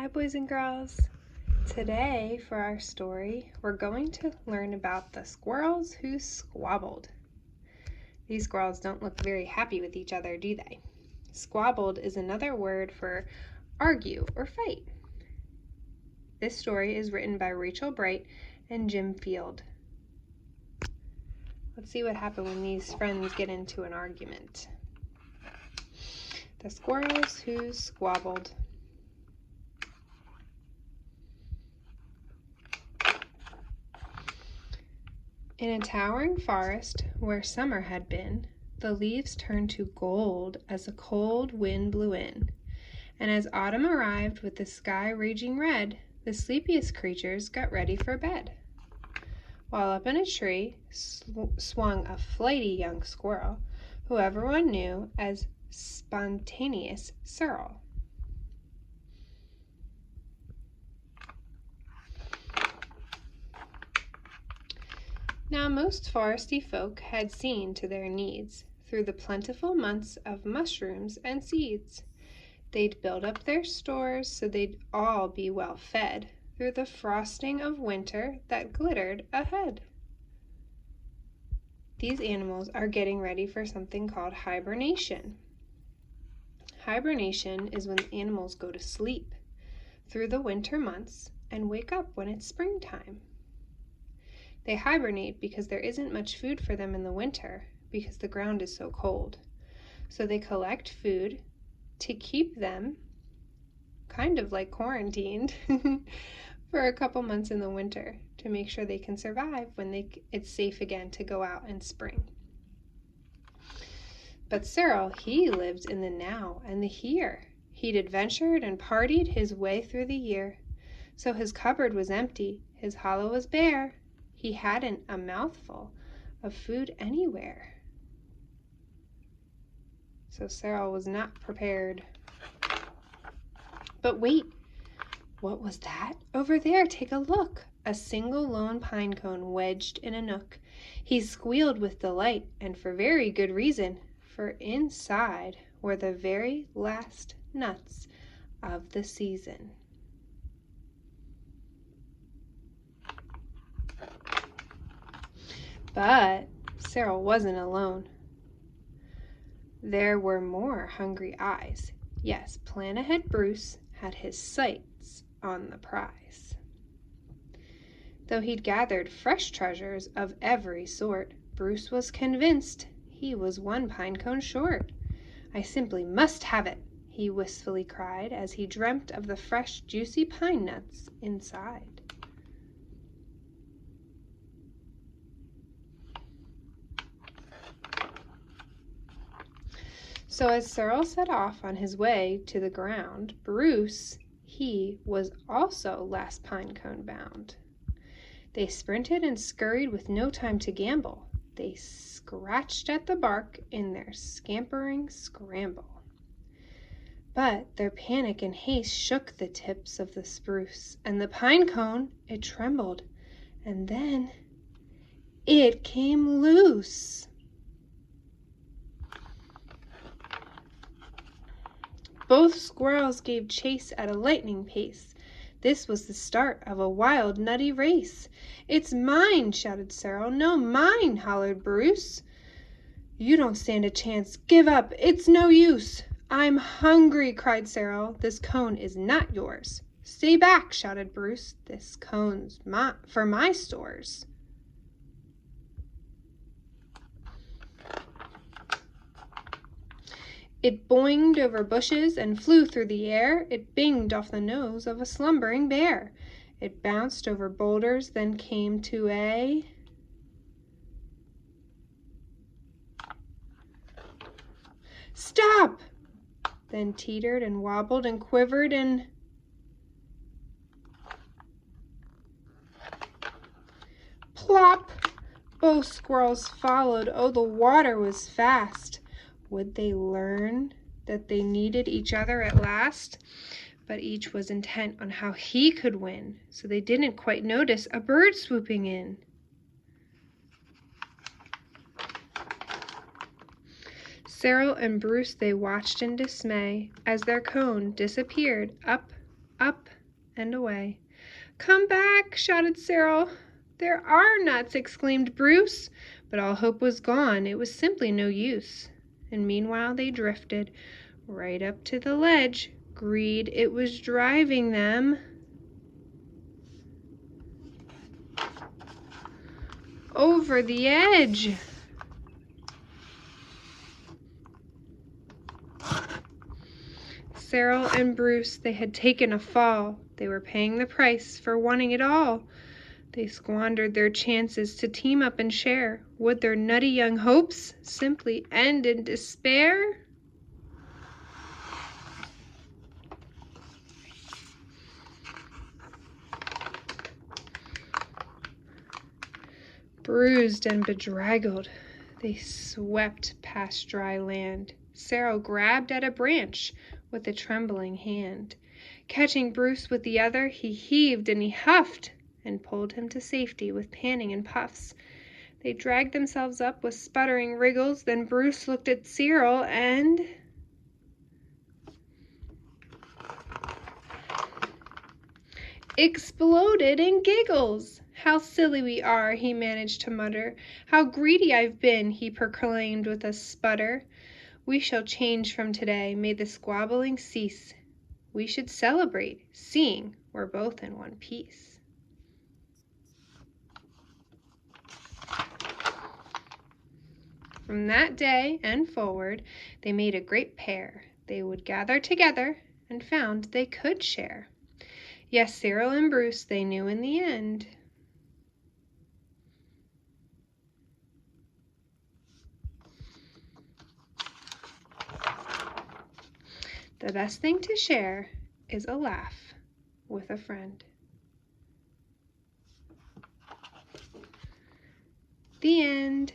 Hi, boys and girls. Today, for our story, we're going to learn about the squirrels who squabbled. These squirrels don't look very happy with each other, do they? Squabbled is another word for argue or fight. This story is written by Rachel Bright and Jim Field. Let's see what happened when these friends get into an argument. The squirrels who squabbled. In a towering forest where summer had been, the leaves turned to gold as a cold wind blew in. And as autumn arrived with the sky raging red, the sleepiest creatures got ready for bed. While up in a tree swung a flighty young squirrel, who everyone knew as spontaneous Cyril. Now most foresty folk had seen to their needs through the plentiful months of mushrooms and seeds. They'd build up their stores so they'd all be well fed through the frosting of winter that glittered ahead. These animals are getting ready for something called hibernation. Hibernation is when the animals go to sleep through the winter months and wake up when it's springtime. They hibernate because there isn't much food for them in the winter because the ground is so cold. So they collect food to keep them kind of like quarantined for a couple months in the winter to make sure they can survive when it's safe again to go out in spring. But Cyril, he lived in the now and the here. He'd adventured and partied his way through the year. So his cupboard was empty, his hollow was bare. He hadn't a mouthful of food anywhere. So Cyril was not prepared. But wait, what was that? Over there, take a look. A single lone pine cone wedged in a nook. He squealed with delight, and for very good reason, for inside were the very last nuts of the season. But Cyril wasn't alone. There were more hungry eyes. Yes, Plan Ahead Bruce had his sights on the prize. Though he'd gathered fresh treasures of every sort, Bruce was convinced he was one pine cone short. I simply must have it, he wistfully cried as he dreamt of the fresh, juicy pine nuts inside. So as Cyril set off on his way to the ground, Bruce, he was also last pine cone bound. They sprinted and scurried with no time to gamble. They scratched at the bark in their scampering scramble. But their panic and haste shook the tips of the spruce, and the pine cone, it trembled, and then it came loose. Both squirrels gave chase at a lightning pace. This was the start of a wild, nutty race. "It's mine!" shouted Cyril. "No, mine!" hollered Bruce. "You don't stand a chance. Give up. It's no use." "I'm hungry!" cried Cyril. "This cone is not yours." "Stay back!" shouted Bruce. "This cone's for my stores." It boinged over bushes and flew through the air. It binged off the nose of a slumbering bear. It bounced over boulders, then came to a stop, then teetered and wobbled and quivered and plop. Both squirrels followed. Oh, the water was fast. Would they learn that they needed each other at last? But each was intent on how he could win, so they didn't quite notice a bird swooping in. Cyril and Bruce, they watched in dismay as their cone disappeared up up and away. "Come back!" shouted Cyril. "There are nuts!" exclaimed Bruce. But all hope was gone. It was simply no use. And meanwhile they drifted right up to the ledge. Greed, it was driving them over the edge. Cyril and Bruce, they had taken a fall. They were paying the price for wanting it all. They squandered their chances to team up and share. Would their nutty young hopes simply end in despair? Bruised and bedraggled, they swept past dry land. Cyril grabbed at a branch with a trembling hand. Catching Bruce with the other, he heaved and he huffed and pulled him to safety with panting and puffs. They dragged themselves up with sputtering wriggles. Then Bruce looked at Cyril and exploded in giggles. "How silly we are," he managed to mutter. "How greedy I've been," he proclaimed with a sputter. "We shall change from today. May the squabbling cease. We should celebrate, seeing we're both in one piece." From that day and forward, they made a great pair. They would gather together and found they could share. Yes, Cyril and Bruce, they knew in the end. The best thing to share is a laugh with a friend. The end.